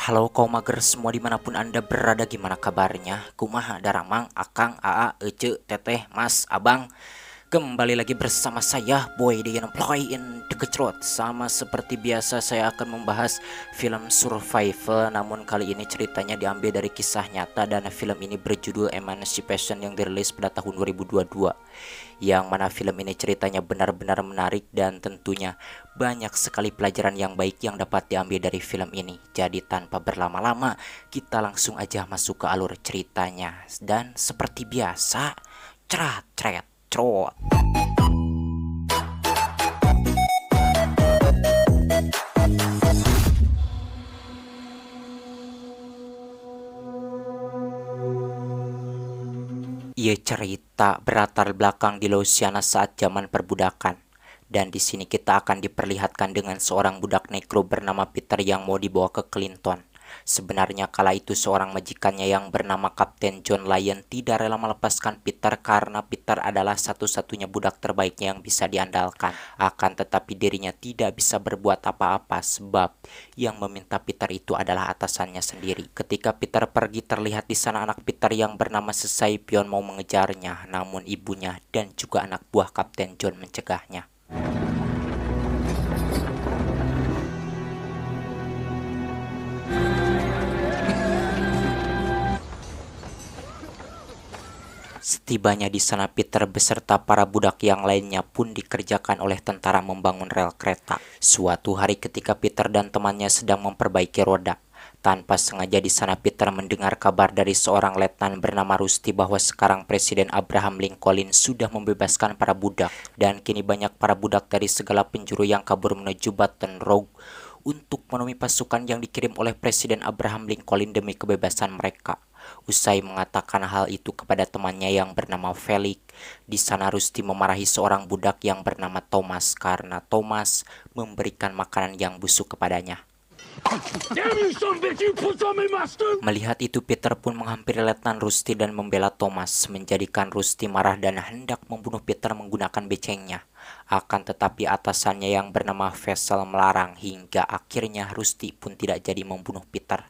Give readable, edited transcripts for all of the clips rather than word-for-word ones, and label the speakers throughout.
Speaker 1: Halo kaum mager semua dimanapun anda berada, gimana kabarnya? Kumaha Daramang, Akang, Aa, Ece, Teteh, Mas, Abang. Kembali lagi bersama saya Boy The Employee in The Kecrot. Sama seperti biasa saya akan membahas film survival, namun kali ini ceritanya diambil dari kisah nyata. Dan film ini berjudul Emancipation yang dirilis pada tahun 2022. Yang mana film ini ceritanya benar-benar menarik dan tentunya banyak sekali pelajaran yang baik yang dapat diambil dari film ini. Jadi tanpa berlama-lama kita langsung aja masuk ke alur ceritanya. Dan seperti biasa, cerat ceret cerot. Ia cerita berlatar belakang di Louisiana saat zaman perbudakan. Dan di sini kita akan diperlihatkan dengan seorang budak negro bernama Peter yang mau dibawa ke Clinton. Sebenarnya kala itu seorang majikannya yang bernama Kapten John Lyon tidak rela melepaskan Peter karena Peter adalah satu-satunya budak terbaiknya yang bisa diandalkan. Akan tetapi dirinya tidak bisa berbuat apa-apa sebab yang meminta Peter itu adalah atasannya sendiri. Ketika Peter pergi, terlihat di sana anak Peter yang bernama Sesaipion mau mengejarnya, namun ibunya dan juga anak buah Kapten John mencegahnya. Setibanya di sana, Peter beserta para budak yang lainnya pun dikerjakan oleh tentara membangun rel kereta. Suatu hari ketika Peter dan temannya sedang memperbaiki roda, tanpa sengaja di sana Peter mendengar kabar dari seorang letnan bernama Rusty bahwa sekarang Presiden Abraham Lincoln sudah membebaskan para budak. Dan kini banyak para budak dari segala penjuru yang kabur menuju Baton Rouge untuk menemui pasukan yang dikirim oleh Presiden Abraham Lincoln demi kebebasan mereka. Usai mengatakan hal itu kepada temannya yang bernama Felix, di sana Rusty memarahi seorang budak yang bernama Thomas karena Thomas memberikan makanan yang busuk kepadanya. Melihat itu, Peter pun menghampiri Letnan Rusty dan membela Thomas, menjadikan Rusty marah dan hendak membunuh Peter menggunakan becengnya. Akan tetapi atasannya yang bernama Vessel melarang, hingga akhirnya Rusty pun tidak jadi membunuh Peter.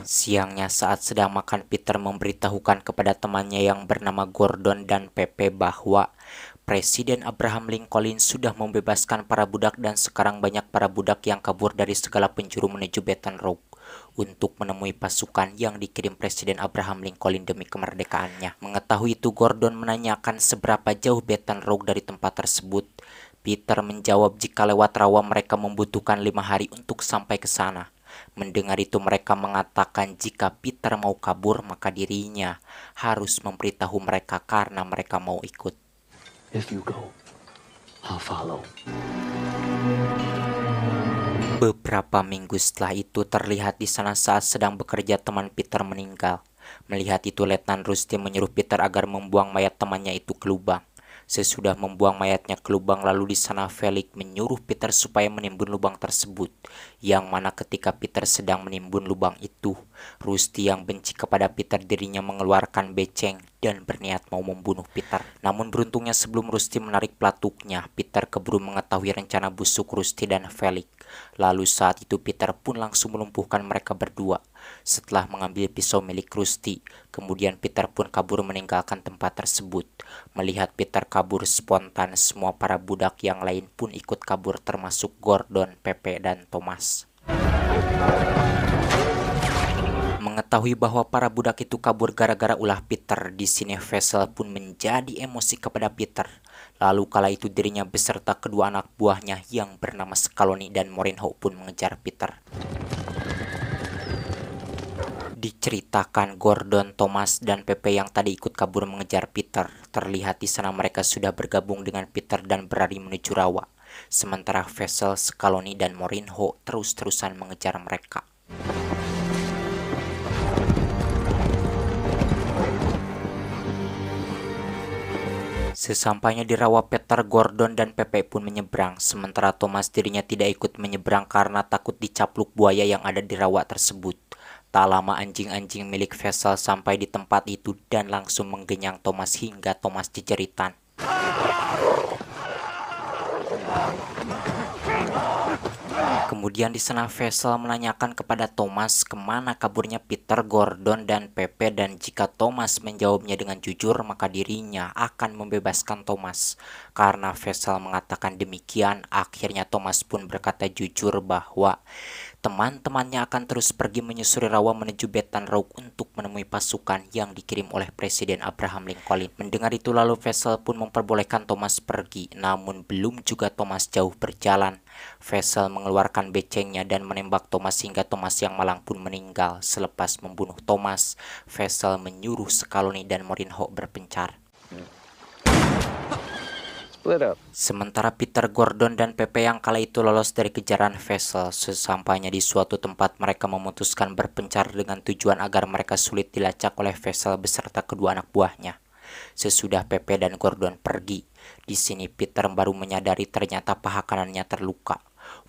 Speaker 1: Siangnya saat sedang makan, Peter memberitahukan kepada temannya yang bernama Gordon dan Pepe bahwa Presiden Abraham Lincoln sudah membebaskan para budak dan sekarang banyak para budak yang kabur dari segala penjuru menuju Baton Rouge untuk menemui pasukan yang dikirim Presiden Abraham Lincoln demi kemerdekaannya. Mengetahui itu, Gordon menanyakan seberapa jauh Baton Rouge dari tempat tersebut. Peter menjawab jika lewat rawa mereka membutuhkan 5 hari untuk sampai ke sana. Mendengar itu, mereka mengatakan jika Peter mau kabur maka dirinya harus memberitahu mereka karena mereka mau ikut.
Speaker 2: If you go, I'll follow.
Speaker 1: Beberapa minggu setelah itu, terlihat di sana saat sedang bekerja teman Peter meninggal. Melihat itu, Letnan Rusty menyuruh Peter agar membuang mayat temannya itu ke lubang. Sesudah membuang mayatnya ke lubang, lalu di sana Felix menyuruh Peter supaya menimbun lubang tersebut. Yang mana ketika Peter sedang menimbun lubang itu, Rusty yang benci kepada Peter dirinya mengeluarkan beceng dan berniat mau membunuh Peter. Namun beruntungnya sebelum Rusty menarik pelatuknya, Peter keburu mengetahui rencana busuk Rusty dan Felix. Lalu saat itu Peter pun langsung melumpuhkan mereka berdua. Setelah mengambil pisau milik Rusty, kemudian Peter pun kabur meninggalkan tempat tersebut. Melihat Peter kabur spontan, semua para budak yang lain pun ikut kabur termasuk Gordon, Pepe, dan Thomas. Mengetahui bahwa para budak itu kabur gara-gara ulah Peter, di sini Vessel pun menjadi emosi kepada Peter. Lalu kala itu dirinya beserta kedua anak buahnya yang bernama Scaloni dan Morinho pun mengejar Peter. Diceritakan Gordon, Thomas, dan Pepe yang tadi ikut kabur mengejar Peter. Terlihat di sana mereka sudah bergabung dengan Peter dan berlari menuju rawa. Sementara Vessel, Scaloni, dan Morinho terus-terusan mengejar mereka. Sesampainya di rawa, Peter, Gordon, dan Pepe pun menyeberang. Sementara Thomas dirinya tidak ikut menyeberang karena takut dicapluk buaya yang ada di rawa tersebut. Tak lama anjing-anjing milik Vessel sampai di tempat itu dan langsung menggenyang Thomas hingga Thomas jejeritan. Kemudian di sana Vessel menanyakan kepada Thomas kemana kaburnya Peter, Gordon, dan Pepe, dan jika Thomas menjawabnya dengan jujur maka dirinya akan membebaskan Thomas. Karena Vessel mengatakan demikian, akhirnya Thomas pun berkata jujur bahwa teman-temannya akan terus pergi menyusuri rawa menuju Baton Rouge untuk menemui pasukan yang dikirim oleh Presiden Abraham Lincoln. Mendengar itu lalu Vessel pun memperbolehkan Thomas pergi, namun belum juga Thomas jauh berjalan, Vessel mengeluarkan becengnya dan menembak Thomas hingga Thomas yang malang pun meninggal. Selepas membunuh Thomas, Vessel menyuruh Scaloni dan Morinho berpencar. Sementara Peter, Gordon, dan Pepe yang kala itu lolos dari kejaran Vessel, sesampainya di suatu tempat mereka memutuskan berpencar dengan tujuan agar mereka sulit dilacak oleh Vessel beserta kedua anak buahnya. Sesudah Pepe dan Gordon pergi, di sini Peter baru menyadari ternyata paha kanannya terluka.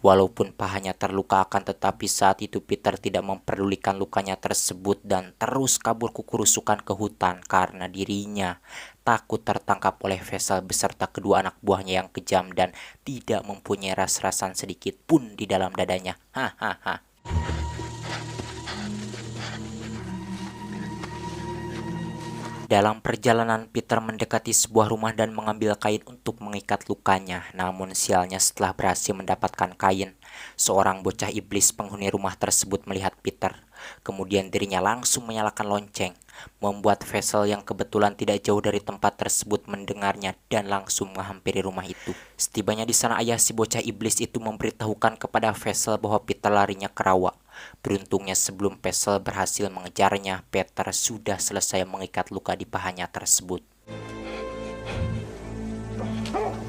Speaker 1: Walaupun pahanya terluka akan tetapi saat itu Peter tidak memperdulikan lukanya tersebut dan terus kabur kukurusukan ke hutan karena dirinya takut tertangkap oleh Vessel beserta kedua anak buahnya yang kejam dan tidak mempunyai ras-rasan sedikit pun di dalam dadanya. Hahaha. Dalam perjalanan, Peter mendekati sebuah rumah dan mengambil kain untuk mengikat lukanya. Namun sialnya setelah berhasil mendapatkan kain, seorang bocah iblis penghuni rumah tersebut melihat Peter. Kemudian dirinya langsung menyalakan lonceng, membuat Vessel yang kebetulan tidak jauh dari tempat tersebut mendengarnya dan langsung menghampiri rumah itu. Setibanya di sana ayah si bocah iblis itu memberitahukan kepada Vessel bahwa Peter larinya ke rawa. Beruntungnya sebelum Vessel berhasil mengejarnya, Peter sudah selesai mengikat luka di pahanya tersebut.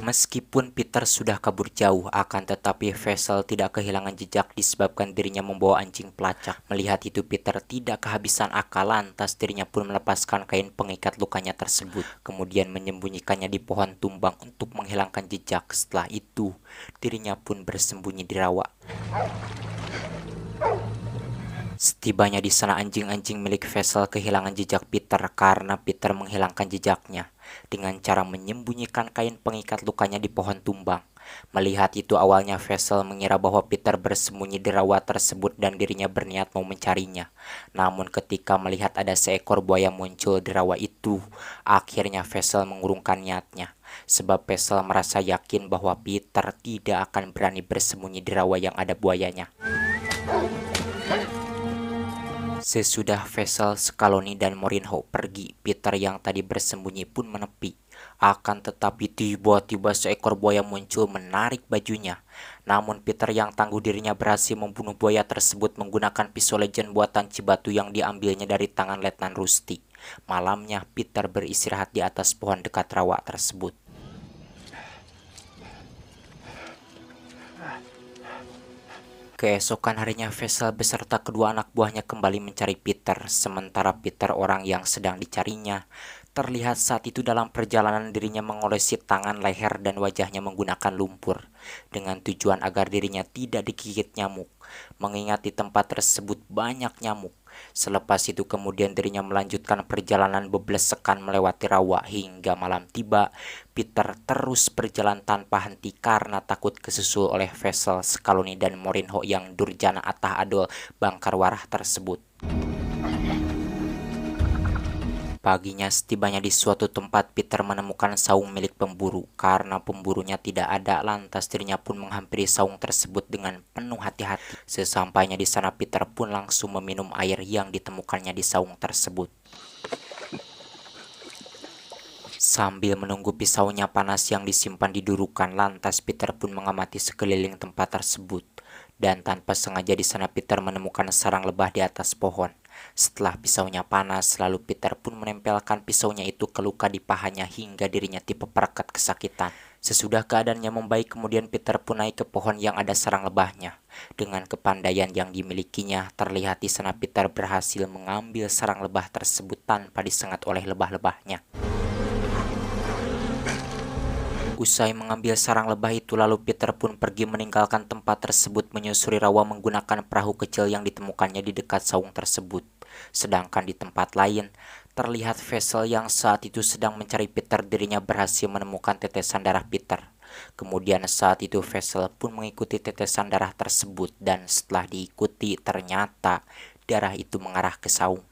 Speaker 1: Meskipun Peter sudah kabur jauh, akan tetapi Vessel tidak kehilangan jejak disebabkan dirinya membawa anjing pelacak. Melihat itu Peter tidak kehabisan akal, lantas dirinya pun melepaskan kain pengikat lukanya tersebut, kemudian menyembunyikannya di pohon tumbang untuk menghilangkan jejak. Setelah itu, dirinya pun bersembunyi di rawa. Setibanya di sana anjing-anjing milik Vessel kehilangan jejak Peter karena Peter menghilangkan jejaknya dengan cara menyembunyikan kain pengikat lukanya di pohon tumbang. Melihat itu awalnya Vessel mengira bahwa Peter bersembunyi di rawa tersebut dan dirinya berniat mau mencarinya. Namun ketika melihat ada seekor buaya muncul di rawa itu, akhirnya Vessel mengurungkan niatnya. Sebab Vessel merasa yakin bahwa Peter tidak akan berani bersembunyi di rawa yang ada buayanya. Sesudah Vessel, Scaloni, dan Morinho pergi, Peter yang tadi bersembunyi pun menepi. Akan tetapi tiba-tiba seekor buaya muncul menarik bajunya. Namun Peter yang tangguh dirinya berhasil membunuh buaya tersebut menggunakan pisau legend buatan Cibatu yang diambilnya dari tangan Letnan Rusty. Malamnya Peter beristirahat di atas pohon dekat rawa tersebut. Keesokan harinya Vessel beserta kedua anak buahnya kembali mencari Peter, sementara Peter orang yang sedang dicarinya terlihat saat itu dalam perjalanan dirinya mengolesi tangan, leher, dan wajahnya menggunakan lumpur dengan tujuan agar dirinya tidak digigit nyamuk, mengingat di tempat tersebut banyak nyamuk. Selepas itu kemudian dirinya melanjutkan perjalanan beblesekan melewati rawa hingga malam tiba. Peter terus berjalan tanpa henti karena takut kesusul oleh Vessel, Scaloni, dan Morinho yang durjana atah adol bangkar warah tersebut. Paginya setibanya di suatu tempat Peter menemukan saung milik pemburu. Karena pemburunya tidak ada, lantas dirinya pun menghampiri saung tersebut dengan penuh hati-hati. Sesampainya di sana Peter pun langsung meminum air yang ditemukannya di saung tersebut. Sambil menunggu pisaunya panas yang disimpan didurukan, lantas Peter pun mengamati sekeliling tempat tersebut. Dan tanpa sengaja di sana Peter menemukan sarang lebah di atas pohon. Setelah pisaunya panas, lalu Peter pun menempelkan pisaunya itu ke luka di pahanya hingga dirinya dipeperkat kesakitan. Sesudah keadaannya membaik, kemudian Peter pun naik ke pohon yang ada sarang lebahnya. Dengan kepandaian yang dimilikinya, terlihat di sana Peter berhasil mengambil sarang lebah tersebut tanpa disengat oleh lebah-lebahnya. Usai mengambil sarang lebah itu, lalu Peter pun pergi meninggalkan tempat tersebut menyusuri rawa menggunakan perahu kecil yang ditemukannya di dekat saung tersebut. Sedangkan di tempat lain, terlihat Vessel yang saat itu sedang mencari Peter, dirinya berhasil menemukan tetesan darah Peter. Kemudian saat itu Vessel pun mengikuti tetesan darah tersebut dan setelah diikuti ternyata darah itu mengarah ke saung.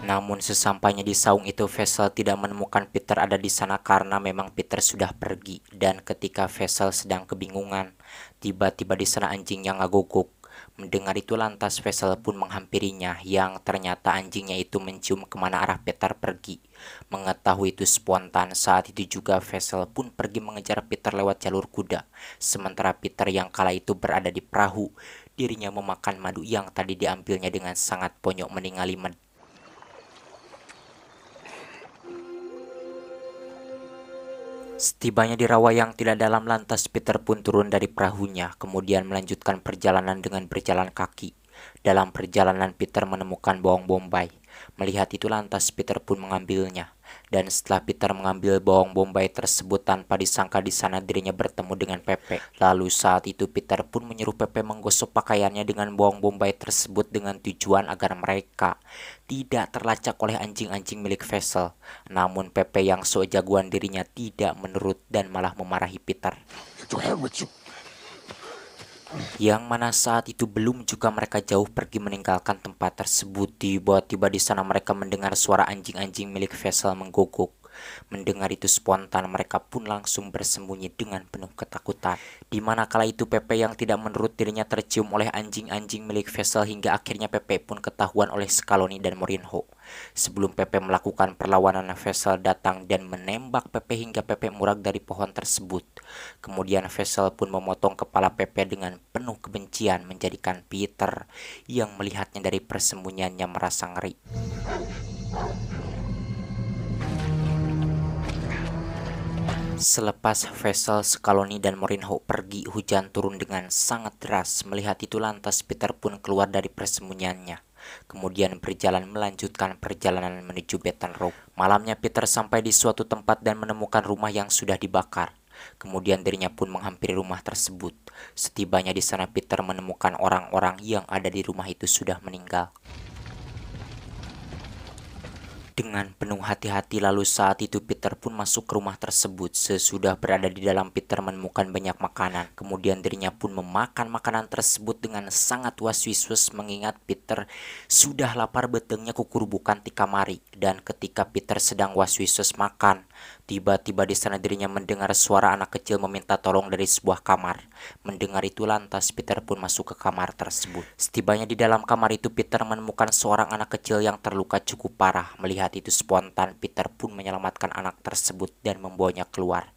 Speaker 1: Namun sesampainya di saung itu Vessel tidak menemukan Peter ada di sana karena memang Peter sudah pergi. Dan ketika Vessel sedang kebingungan, tiba-tiba di sana anjingnya ngaguguk. Mendengar itu lantas Vessel pun menghampirinya yang ternyata anjingnya itu mencium kemana arah Peter pergi. Mengetahui itu spontan, saat itu juga Vessel pun pergi mengejar Peter lewat jalur kuda. Sementara Peter yang kala itu berada di perahu, dirinya memakan madu yang tadi diambilnya dengan sangat bonyok meningali Setibanya di rawa yang tidak dalam lantas Peter pun turun dari perahunya, kemudian melanjutkan perjalanan dengan berjalan kaki. Dalam perjalanan Peter menemukan bawang bombay. Melihat itu lantas Peter pun mengambilnya. Dan setelah Peter mengambil bawang bombay tersebut tanpa disangka di sana dirinya bertemu dengan Pepe. Lalu saat itu Peter pun menyuruh Pepe menggosok pakaiannya dengan bawang bombay tersebut dengan tujuan agar mereka tidak terlacak oleh anjing-anjing milik Vessel. Namun Pepe yang sok jagoan dirinya tidak menurut dan malah memarahi Peter. Yang mana saat itu belum juga mereka jauh pergi meninggalkan tempat tersebut, tiba-tiba di sana mereka mendengar suara anjing-anjing milik Vessel mengguguk. Mendengar itu spontan mereka pun langsung bersembunyi dengan penuh ketakutan. Di mana kala itu Pepe yang tidak menurut dirinya tercium oleh anjing-anjing milik Vessel hingga akhirnya Pepe pun ketahuan oleh Scaloni dan Mourinho. Sebelum Pepe melakukan perlawanan, Vessel datang dan menembak Pepe hingga Pepe murag dari pohon tersebut. Kemudian Vessel pun memotong kepala Pepe dengan penuh kebencian, menjadikan Peter yang melihatnya dari persembunyiannya merasa ngeri. Selepas Vessel, Scaloni dan Mourinho pergi, hujan turun dengan sangat deras. Melihat itu lantas Peter pun keluar dari persembunyiannya. Kemudian berjalan melanjutkan perjalanan menuju Baton Rouge. Malamnya Peter sampai di suatu tempat dan menemukan rumah yang sudah dibakar. Kemudian dirinya pun menghampiri rumah tersebut. Setibanya di sana Peter menemukan orang-orang yang ada di rumah itu sudah meninggal. Dengan penuh hati-hati lalu saat itu Peter pun masuk ke rumah tersebut. Sesudah berada di dalam Peter menemukan banyak makanan. Kemudian dirinya pun memakan makanan tersebut dengan sangat was-was mengingat Peter sudah lapar betengnya kukurubukan ti kamari. Dan ketika Peter sedang was-was makan, tiba-tiba di sana dirinya mendengar suara anak kecil meminta tolong dari sebuah kamar. Mendengar itu lantas Peter pun masuk ke kamar tersebut. Setibanya di dalam kamar itu Peter menemukan seorang anak kecil yang terluka cukup parah. Melihat itu spontan Peter pun menyelamatkan anak tersebut dan membawanya keluar.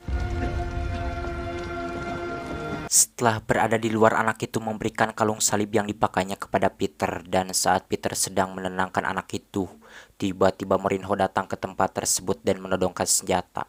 Speaker 1: Setelah berada di luar, anak itu memberikan kalung salib yang dipakainya kepada Peter. Dan saat Peter sedang menenangkan anak itu, tiba-tiba Mourinho datang ke tempat tersebut dan menodongkan senjata.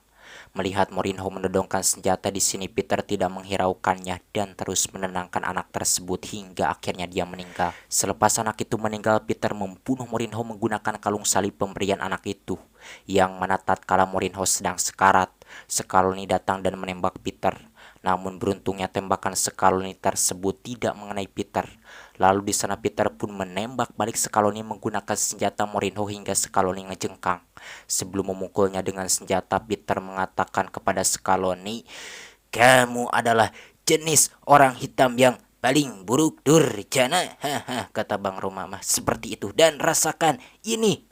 Speaker 1: Melihat Mourinho menodongkan senjata di sini, Peter tidak menghiraukannya dan terus menenangkan anak tersebut hingga akhirnya dia meninggal. Selepas anak itu meninggal, Peter membunuh Mourinho menggunakan kalung salib pemberian anak itu. Yang mana tatkala Mourinho sedang sekarat, Scaloni datang dan menembak Peter. Namun beruntungnya tembakan Scaloni tersebut tidak mengenai Peter. Lalu di sana Peter pun menembak balik Scaloni menggunakan senjata Mourinho hingga Scaloni ngejengkang. Sebelum memukulnya dengan senjata, Peter mengatakan kepada Scaloni, "Kamu adalah jenis orang hitam yang paling buruk durjana." Haha, kata Bang Roma mah seperti itu. "Dan rasakan ini."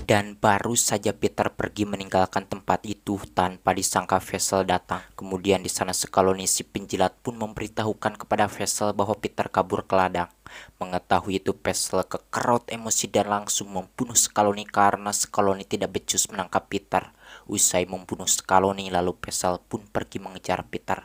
Speaker 1: Dan baru saja Peter pergi meninggalkan tempat itu tanpa disangka Vessel datang. Kemudian di sana Scaloni si penjilat pun memberitahukan kepada Vessel bahwa Peter kabur ke ladang. Mengetahui itu Vessel kekerot emosi dan langsung membunuh Scaloni karena Scaloni tidak becus menangkap Peter. Usai membunuh Scaloni lalu Vessel pun pergi mengejar Peter.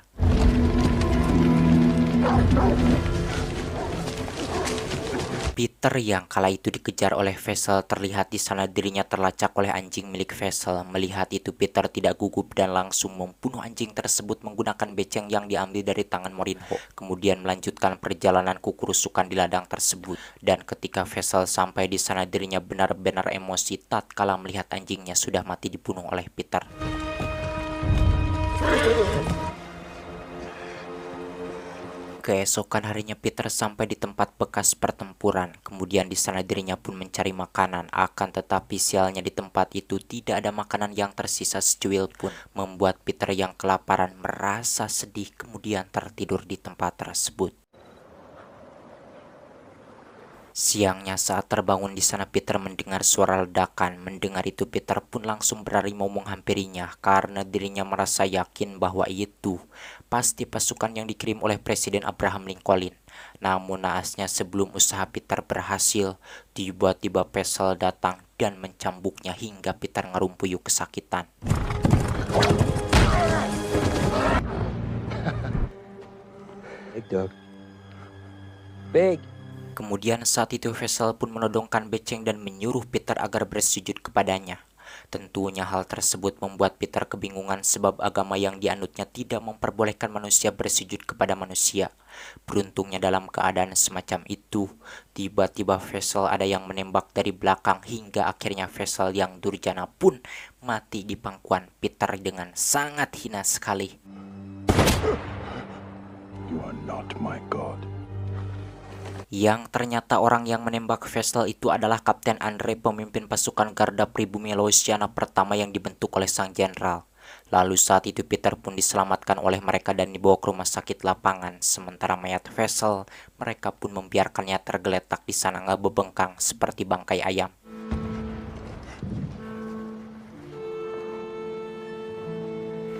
Speaker 1: Peter yang kala itu dikejar oleh Vessel, terlihat di sana dirinya terlacak oleh anjing milik Vessel. Melihat itu Peter tidak gugup dan langsung membunuh anjing tersebut menggunakan beceng yang diambil dari tangan Mourinho. Kemudian melanjutkan perjalanan kukurusukan di ladang tersebut. Dan ketika Vessel sampai di sana dirinya benar-benar emosi tatkala melihat anjingnya sudah mati dibunuh oleh Peter. Keesokan harinya Peter sampai di tempat bekas pertempuran. Kemudian di sana dirinya pun mencari makanan. Akan tetapi sialnya di tempat itu tidak ada makanan yang tersisa secuil pun. Membuat Peter yang kelaparan merasa sedih kemudian tertidur di tempat tersebut. Siangnya saat terbangun di sana Peter mendengar suara ledakan. Mendengar itu Peter pun langsung berlari mau menghampirinya karena dirinya merasa yakin bahwa itu pasti pasukan yang dikirim oleh Presiden Abraham Lincoln. Namun naasnya sebelum usaha Peter berhasil, tiba-tiba Pesel datang dan mencambuknya hingga Peter ngerumpuyuk kesakitan.
Speaker 2: Big Doug. Big.
Speaker 1: Kemudian saat itu Faisal pun menodongkan beceng dan menyuruh Peter agar bersujud kepadanya. Tentunya hal tersebut membuat Peter kebingungan sebab agama yang dianutnya tidak memperbolehkan manusia bersujud kepada manusia. Beruntungnya dalam keadaan semacam itu, tiba-tiba Faisal ada yang menembak dari belakang hingga akhirnya Faisal yang durjana pun mati di pangkuan Peter dengan sangat hina sekali.
Speaker 3: You are not my God.
Speaker 1: Yang ternyata orang yang menembak Faisal itu adalah Kapten Andre, pemimpin pasukan Garda Pribumi Louisiana pertama yang dibentuk oleh sang jenderal. Lalu saat itu Peter pun diselamatkan oleh mereka dan dibawa ke rumah sakit lapangan. Sementara mayat Faisal, mereka pun membiarkannya tergeletak di sana ngebebengkang seperti bangkai ayam.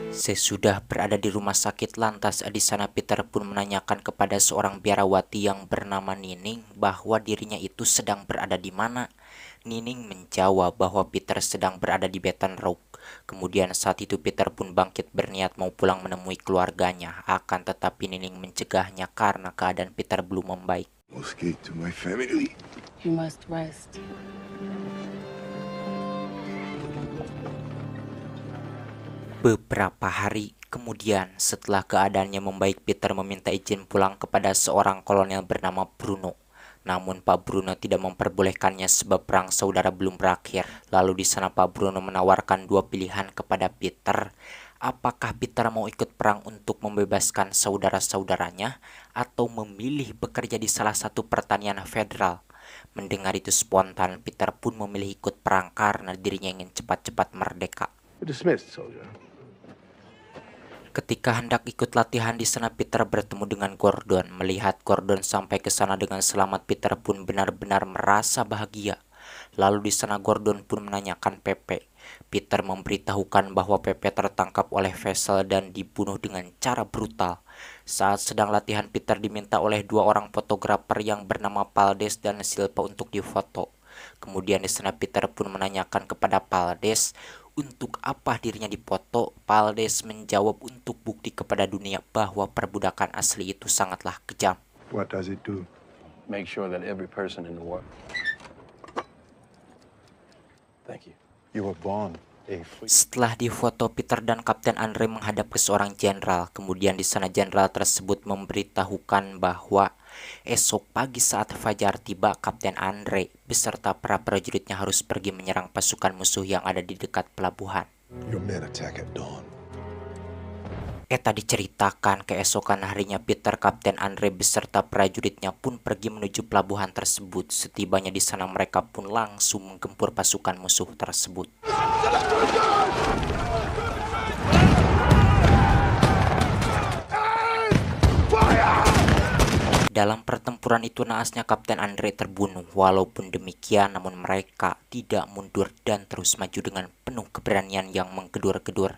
Speaker 1: Sesudah berada di rumah sakit lantas di sana Peter pun menanyakan kepada seorang biarawati yang bernama Nining bahwa dirinya itu sedang berada di mana. Nining menjawab bahwa Peter sedang berada di Baton Rouge. Kemudian saat itu Peter pun bangkit berniat mau pulang menemui keluarganya. Akan tetapi Nining mencegahnya karena keadaan Peter belum membaik.
Speaker 3: Escape to my family.
Speaker 4: You must rest.
Speaker 1: Beberapa hari kemudian setelah keadaannya membaik, Peter meminta izin pulang kepada seorang kolonel bernama Bruno. Namun Pak Bruno tidak memperbolehkannya sebab perang saudara belum berakhir. Lalu di sana Pak Bruno menawarkan dua pilihan kepada Peter. Apakah Peter mau ikut perang untuk membebaskan saudara-saudaranya atau memilih bekerja di salah satu pertanian federal? Mendengar itu spontan Peter pun memilih ikut perang karena dirinya ingin cepat-cepat merdeka.
Speaker 3: You're dismissed, soldier.
Speaker 1: Ketika hendak ikut latihan di sana Peter bertemu dengan Gordon. Melihat Gordon sampai ke sana dengan selamat, Peter pun benar-benar merasa bahagia. Lalu di sana Gordon pun menanyakan Pepe. Peter memberitahukan bahwa Pepe tertangkap oleh Faisal dan dibunuh dengan cara brutal. Saat sedang latihan Peter diminta oleh dua orang fotografer yang bernama Paldes dan Silpa untuk difoto. Kemudian di sana Peter pun menanyakan kepada Paldes untuk apa dirinya dipoto. Paldes menjawab untuk bukti kepada dunia bahwa perbudakan asli itu sangatlah kejam.
Speaker 3: What does it do?
Speaker 5: Make sure that every person in the world. Thank you.
Speaker 3: You were born a free.
Speaker 1: Setelah difoto, Peter dan Kapten Andre menghadap ke seorang jenderal. Kemudian di sana jenderal tersebut memberitahukan bahwa esok pagi saat fajar tiba, Kapten Andre beserta para prajuritnya harus pergi menyerang pasukan musuh yang ada di dekat pelabuhan.
Speaker 3: Your men attack at dawn.
Speaker 1: Eta diceritakan keesokan harinya Peter, Kapten Andre beserta prajuritnya pun pergi menuju pelabuhan tersebut. Setibanya di sana mereka pun langsung menggempur pasukan musuh tersebut. Dalam pertempuran itu naasnya Kapten Andre terbunuh. Walaupun demikian namun mereka tidak mundur dan terus maju dengan penuh keberanian yang menggedur-gedur.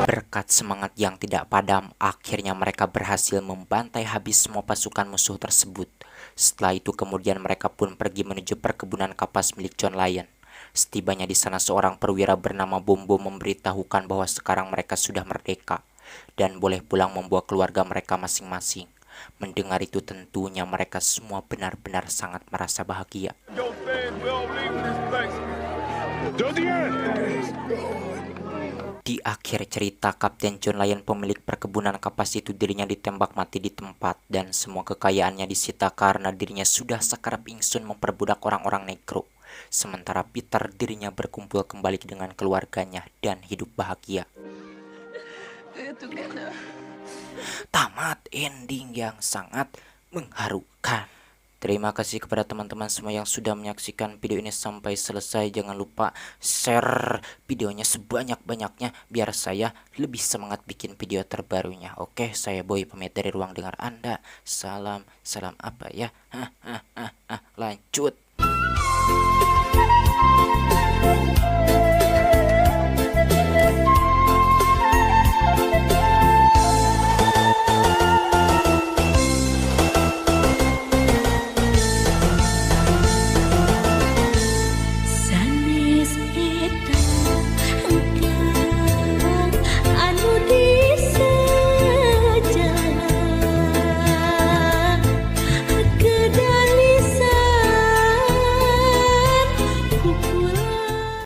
Speaker 1: Berkat semangat yang tidak padam, akhirnya mereka berhasil membantai habis semua pasukan musuh tersebut. Setelah itu kemudian mereka pun pergi menuju perkebunan kapas milik John Lyon. Setibanya di sana seorang perwira bernama Bombo memberitahukan bahwa sekarang mereka sudah merdeka dan boleh pulang membawa keluarga mereka masing-masing. Mendengar itu tentunya mereka semua benar-benar sangat merasa bahagia. Di akhir cerita, Kapten John Lyon pemilik perkebunan kapas itu dirinya ditembak mati di tempat dan semua kekayaannya disita karena dirinya sudah sakarap ingsun memperbudak orang-orang negro. Sementara Peter dirinya berkumpul kembali dengan keluarganya dan hidup bahagia. Tamat ending yang sangat mengharukan. Terima kasih kepada teman-teman semua yang sudah menyaksikan video ini sampai selesai. Jangan lupa share videonya sebanyak-banyaknya biar saya lebih semangat bikin video terbarunya. Oke, saya Boy pamit dari ruang dengar Anda. Salam apa ya? Lanjut.